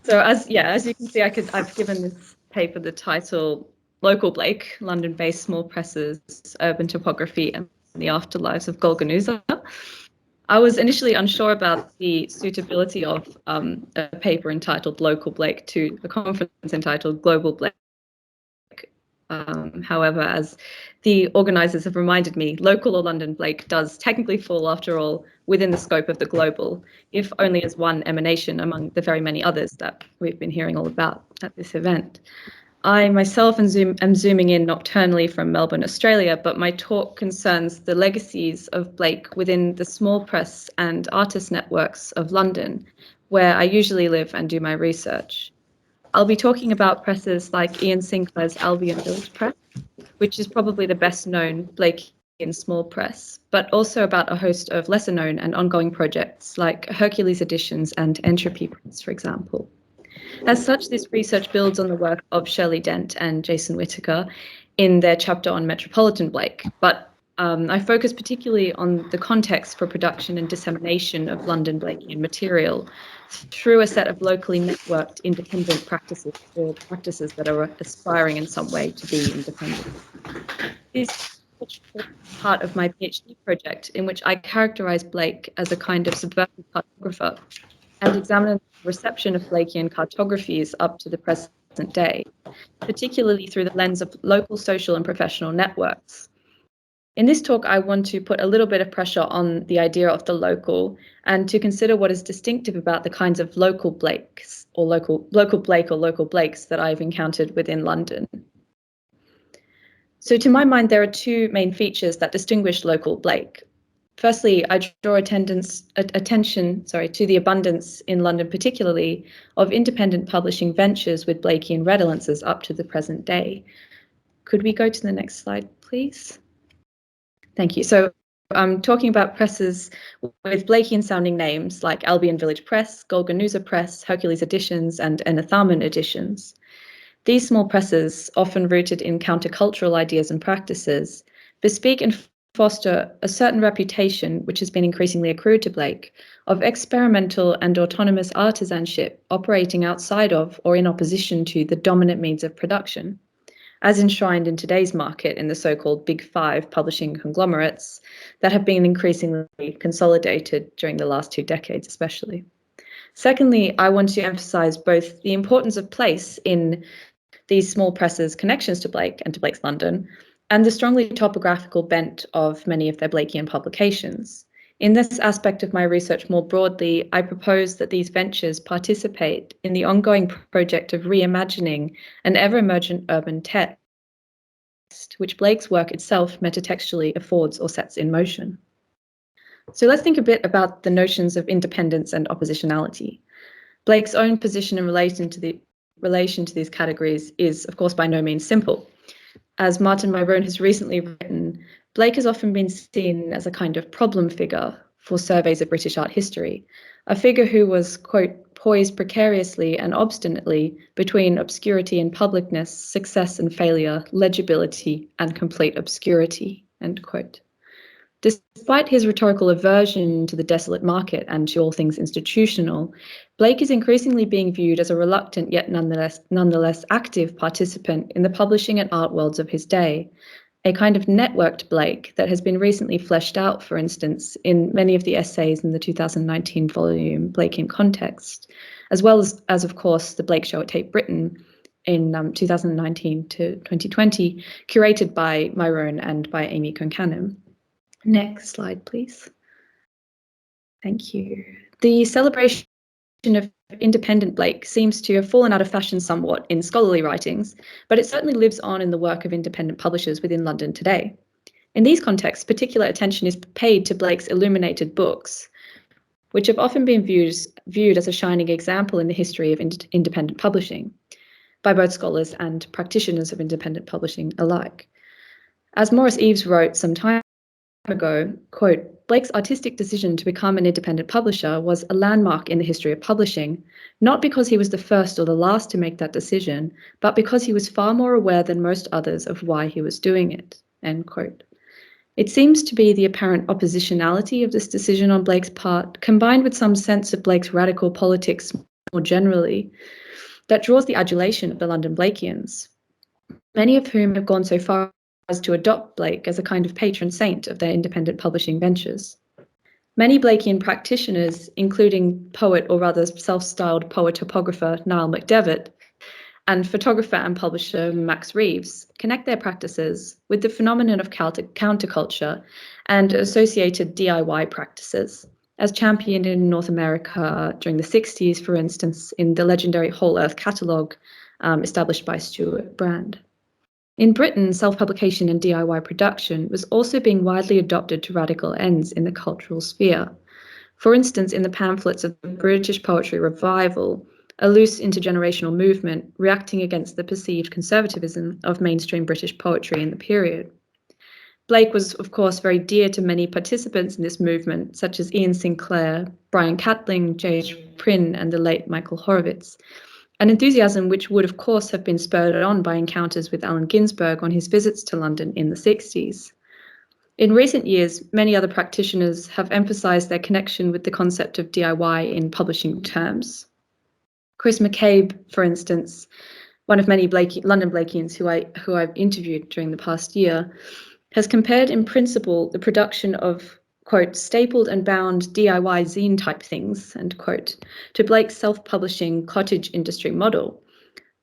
So as you can see, I've given this paper the title Local Blake, London-based small presses, urban topography and the afterlives of Golgonooza. I was initially unsure about the suitability of a paper entitled Local Blake to a conference entitled Global Blake. However, as the organisers have reminded me, local or London Blake does technically fall, after all, within the scope of the global, if only as one emanation among the very many others that we've been hearing all about at this event. I myself am zooming in nocturnally from Melbourne, Australia, but my talk concerns the legacies of Blake within the small press and artist networks of London, where I usually live and do my research. I'll be talking about presses like Ian Sinclair's Albion Village Press, which is probably the best known Blakean small press, but also about a host of lesser known and ongoing projects like Hercules Editions and Entropy Press, for example. As such, this research builds on the work of Shirley, Dent and Jason Whittaker in their chapter on Metropolitan Blake, but I focus particularly on the context for production and dissemination of London Blakean material through a set of locally networked independent practices, or practices that are aspiring in some way to be independent. This is part of my PhD project, in which I characterise Blake as a kind of subversive cartographer and examine the reception of Blakean cartographies up to the present day, particularly through the lens of local social and professional networks. In this talk, I want to put a little bit of pressure on the idea of the local and to consider what is distinctive about the kinds of local Blakes or local Blake or local Blakes that I've encountered within London. So to my mind, there are two main features that distinguish local Blake. Firstly, I draw attention to the abundance in London particularly of independent publishing ventures with Blakean redolences up to the present day. Could we go to the next slide, please? Thank you. So I'm talking about presses with Blakean sounding names like Albion Village Press, Golgonooza Press, Hercules Editions and Enetharmon Editions. These small presses, often rooted in countercultural ideas and practices, bespeak and foster a certain reputation, which has been increasingly accrued to Blake, of experimental and autonomous artisanship operating outside of or in opposition to the dominant means of production, as enshrined in today's market in the so-called Big Five publishing conglomerates that have been increasingly consolidated during the last 2 decades especially. Secondly, I want to emphasise both the importance of place in these small presses' connections to Blake and to Blake's London, and the strongly topographical bent of many of their Blakean publications. In this aspect of my research more broadly, I propose that these ventures participate in the ongoing project of reimagining an ever-emergent urban text, which Blake's work itself metatextually affords or sets in motion. So let's think a bit about the notions of independence and oppositionality. Blake's own position in relation to these categories is, of course, by no means simple. As Martin Myrone has recently written, Blake has often been seen as a kind of problem figure for surveys of British art history, a figure who was, quote, poised precariously and obstinately between obscurity and publicness, success and failure, legibility and complete obscurity, end quote. Despite his rhetorical aversion to the desolate market and to all things institutional, Blake is increasingly being viewed as a reluctant yet nonetheless active participant in the publishing and art worlds of his day, a kind of networked Blake that has been recently fleshed out, for instance, in many of the essays in the 2019 volume Blake in Context, as well as of course, the Blake Show at Tate Britain in 2019 to 2020, curated by Myrone and by Amy Concanham. Next slide, please. Thank you. The celebration of independent Blake seems to have fallen out of fashion somewhat in scholarly writings, but it certainly lives on in the work of independent publishers within London today. In these contexts, particular attention is paid to Blake's illuminated books, which have often been viewed as a shining example in the history of independent publishing by both scholars and practitioners of independent publishing alike. As Maurice Eves wrote some time ago, quote, Blake's artistic decision to become an independent publisher was a landmark in the history of publishing, not because he was the first or the last to make that decision, but because he was far more aware than most others of why he was doing it, end quote. It seems to be the apparent oppositionality of this decision on Blake's part, combined with some sense of Blake's radical politics more generally, that draws the adulation of the London Blakeans, many of whom have gone so far as to adopt Blake as a kind of patron saint of their independent publishing ventures. Many Blakean practitioners, including poet, or rather self-styled poet-topographer Niall McDevitt, and photographer and publisher Max Reeves, connect their practices with the phenomenon of counterculture and associated DIY practices, as championed in North America during the 60s, for instance, in the legendary Whole Earth catalogue established by Stuart Brand. In Britain, self-publication and DIY production was also being widely adopted to radical ends in the cultural sphere. For instance, in the pamphlets of the British Poetry Revival, a loose intergenerational movement reacting against the perceived conservatism of mainstream British poetry in the period. Blake was, of course, very dear to many participants in this movement, such as Ian Sinclair, Brian Catling, J.H. Prynne, and the late Michael Horowitz, an enthusiasm which would, of course, have been spurred on by encounters with Allen Ginsberg on his visits to London in the 60s. In recent years, many other practitioners have emphasised their connection with the concept of DIY in publishing terms. Chris McCabe, for instance, one of many London Blakeans who I've interviewed during the past year, has compared in principle the production of, quote, stapled and bound DIY zine type things, end quote, to Blake's self-publishing cottage industry model,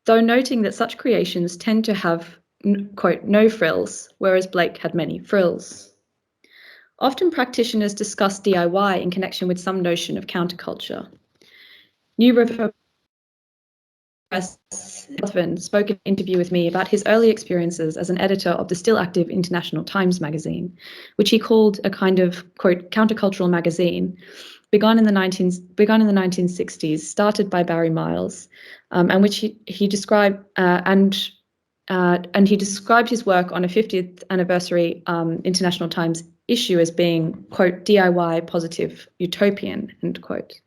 though noting that such creations tend to have, quote, no frills, whereas Blake had many frills. Often practitioners discuss DIY in connection with some notion of counterculture. New River Press spoke in an interview with me about his early experiences as an editor of the still active International Times magazine, which he called a kind of, quote, countercultural magazine, begun in the 1960s, started by Barry Miles, and which he described and he described his work on a 50th anniversary International Times issue as being, quote, DIY positive utopian, end quote.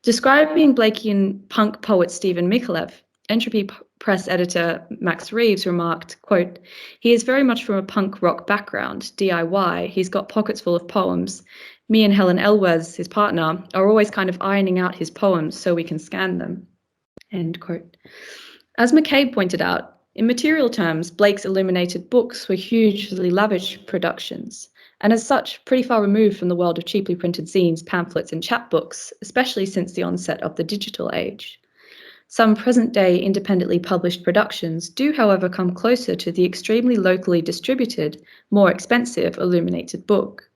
Describing Blakean punk poet Stephen Micallef, Entropy Press editor Max Reeves remarked, quote, he is very much from a punk rock background, DIY, he's got pockets full of poems. Me and Helen Elwes, his partner, are always kind of ironing out his poems so we can scan them, end quote. As McCabe pointed out, in material terms, Blake's illuminated books were hugely lavish productions, and as such, pretty far removed from the world of cheaply printed zines, pamphlets, and chapbooks, especially since the onset of the digital age. Some present-day independently published productions do, however, come closer to the extremely locally distributed, more expensive illuminated book.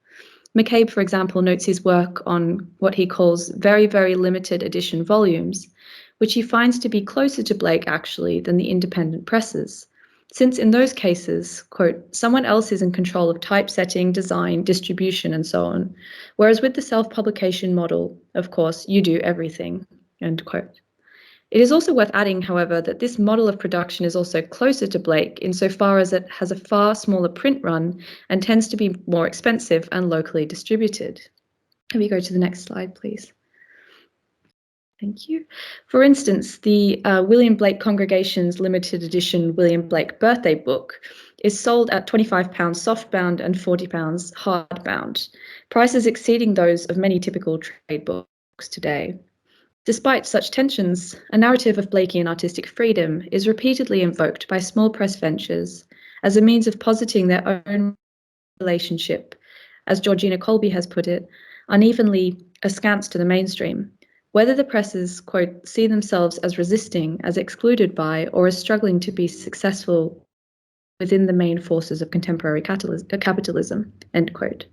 McCabe, for example, notes his work on what he calls very, very limited edition volumes, which he finds to be closer to Blake, actually, than the independent presses, since in those cases, quote, someone else is in control of typesetting, design, distribution, and so on, whereas with the self-publication model, of course, you do everything, end quote. It is also worth adding, however, that this model of production is also closer to Blake insofar as it has a far smaller print run and tends to be more expensive and locally distributed. Can we go to the next slide, please? Thank you. For instance, the William Blake Congregation's limited edition William Blake birthday book is sold at £25 softbound and £40 hardbound, prices exceeding those of many typical trade books today. Despite such tensions, a narrative of Blakean artistic freedom is repeatedly invoked by small press ventures as a means of positing their own relationship, as Georgina Colby has put it, unevenly askance to the mainstream, whether the presses, quote, see themselves as resisting, as excluded by, or as struggling to be successful within the main forces of contemporary capitalism, end quote.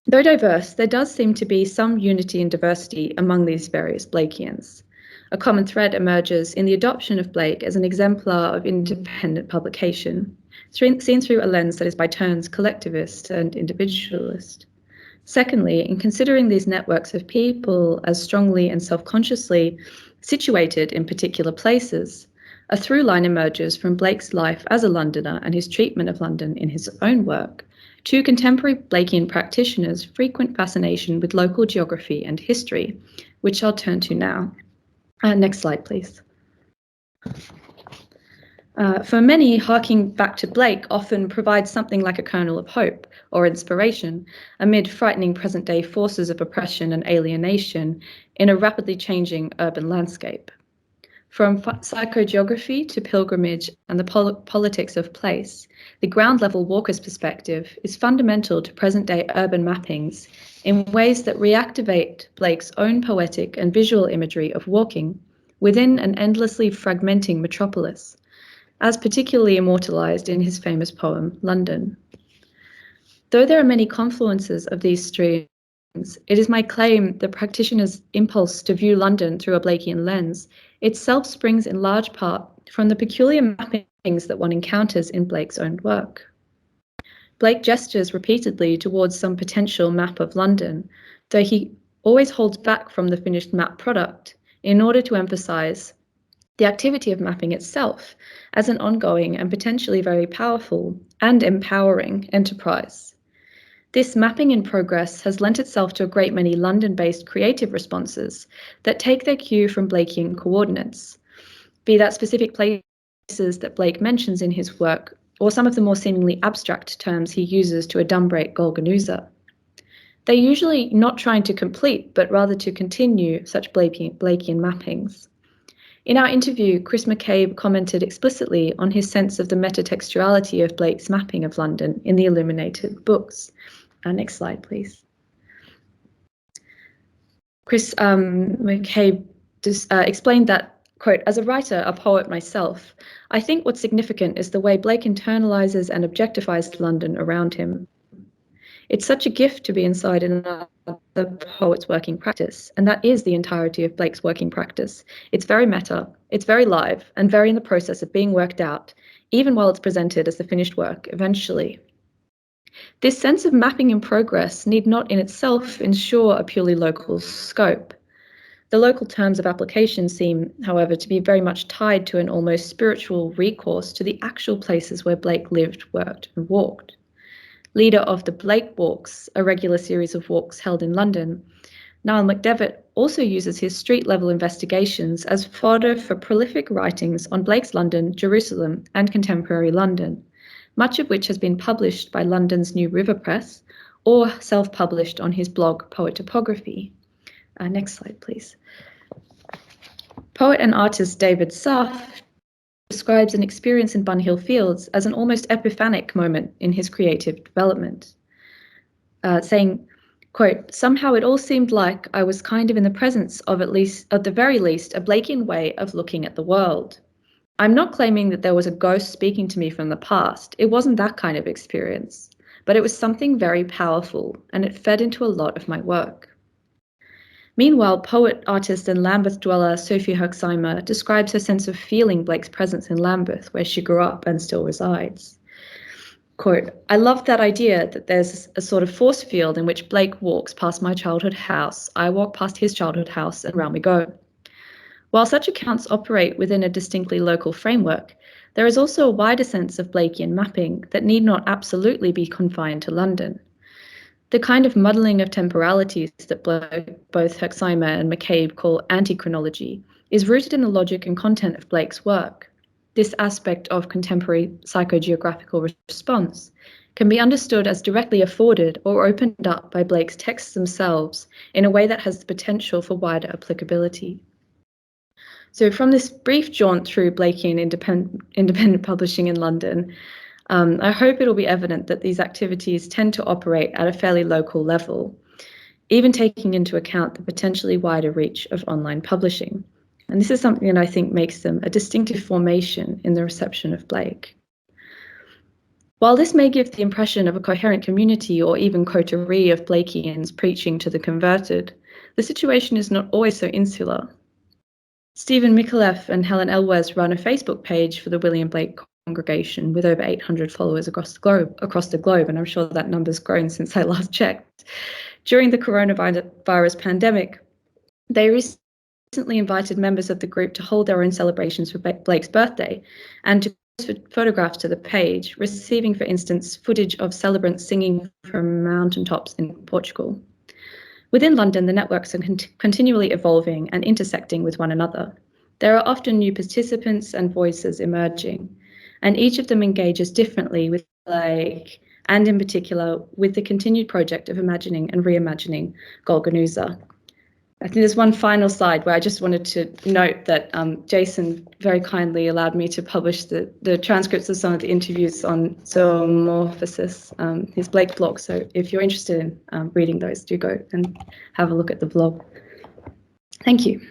Though diverse, there does seem to be some unity and diversity among these various Blakeans. A common thread emerges in the adoption of Blake as an exemplar of independent publication, seen through a lens that is by turns collectivist and individualist. Secondly, in considering these networks of people as strongly and self-consciously situated in particular places, a through line emerges from Blake's life as a Londoner and his treatment of London in his own work, to contemporary Blakean practitioners' frequent fascination with local geography and history, which I'll turn to now. Next slide, please. For many, harking back to Blake often provides something like a kernel of hope or inspiration amid frightening present-day forces of oppression and alienation in a rapidly changing urban landscape. From psychogeography to pilgrimage and the politics of place, the ground-level walker's perspective is fundamental to present-day urban mappings in ways that reactivate Blake's own poetic and visual imagery of walking within an endlessly fragmenting metropolis, as particularly immortalised in his famous poem, London. Though there are many confluences of these streams, it is my claim the practitioner's impulse to view London through a Blakean lens itself springs in large part from the peculiar mappings that one encounters in Blake's own work. Blake gestures repeatedly towards some potential map of London, though he always holds back from the finished map product in order to emphasise the activity of mapping itself as an ongoing and potentially very powerful and empowering enterprise. This mapping in progress has lent itself to a great many London-based creative responses that take their cue from Blakean coordinates, be that specific places that Blake mentions in his work, or some of the more seemingly abstract terms he uses to adumbrate Golgonooza. They're usually not trying to complete, but rather to continue such Blakean mappings. In our interview, Chris McCabe commented explicitly on his sense of the metatextuality of Blake's mapping of London in the illuminated books. Next slide, please. Chris McCabe explained that, quote, "As a writer, a poet myself, I think what's significant is the way Blake internalizes and objectifies London around him. It's such a gift to be inside another poet's working practice, and that is the entirety of Blake's working practice. It's very meta, it's very live, and very in the process of being worked out, even while it's presented as the finished work eventually. This sense of mapping in progress need not in itself ensure a purely local scope. The local terms of application seem, however, to be very much tied to an almost spiritual recourse to the actual places where Blake lived, worked, and walked. Leader of the Blake Walks, a regular series of walks held in London, Niall McDevitt also uses his street-level investigations as fodder for prolific writings on Blake's London, Jerusalem, and contemporary London, much of which has been published by London's New River Press or self-published on his blog, Poet Topography. Next slide, please. Poet and artist David Suff describes an experience in Bunhill Fields as an almost epiphanic moment in his creative development, saying, quote, "Somehow it all seemed like I was kind of in the presence of at the very least, a Blakean way of looking at the world. I'm not claiming that there was a ghost speaking to me from the past. It wasn't that kind of experience, but it was something very powerful, and it fed into a lot of my work." Meanwhile, poet, artist, and Lambeth dweller Sophie Herzheimer describes her sense of feeling Blake's presence in Lambeth, where she grew up and still resides. Quote, "I love that idea that there's a sort of force field in which Blake walks past my childhood house, I walk past his childhood house, and round we go. While such accounts operate within a distinctly local framework, there is also a wider sense of Blakean mapping that need not absolutely be confined to London. The kind of muddling of temporalities that both Herzheimer and McCabe call anti-chronology is rooted in the logic and content of Blake's work. This aspect of contemporary psychogeographical response can be understood as directly afforded or opened up by Blake's texts themselves in a way that has the potential for wider applicability. So from this brief jaunt through Blakean independent publishing in London, I hope it'll be evident that these activities tend to operate at a fairly local level, even taking into account the potentially wider reach of online publishing. And this is something that I think makes them a distinctive formation in the reception of Blake. While this may give the impression of a coherent community or even coterie of Blakeans preaching to the converted, the situation is not always so insular. Stephen Micallef and Helen Elwes run a Facebook page for the William Blake congregation with over 800 followers across the globe, and I'm sure that number's grown since I last checked. During the coronavirus pandemic, they recently invited members of the group to hold their own celebrations for Blake's birthday and to post photographs to the page, receiving, for instance, footage of celebrants singing from mountaintops in Portugal. Within London, the networks are continually evolving and intersecting with one another. There are often new participants and voices emerging. and each of them engages differently with Blake, and in particular with the continued project of imagining and reimagining Golgonooza. I think there's one final slide where I just wanted to note that Jason very kindly allowed me to publish the transcripts of some of the interviews on zoomorphosis, his Blake blog. So if you're interested in reading those, do go and have a look at the blog. Thank you.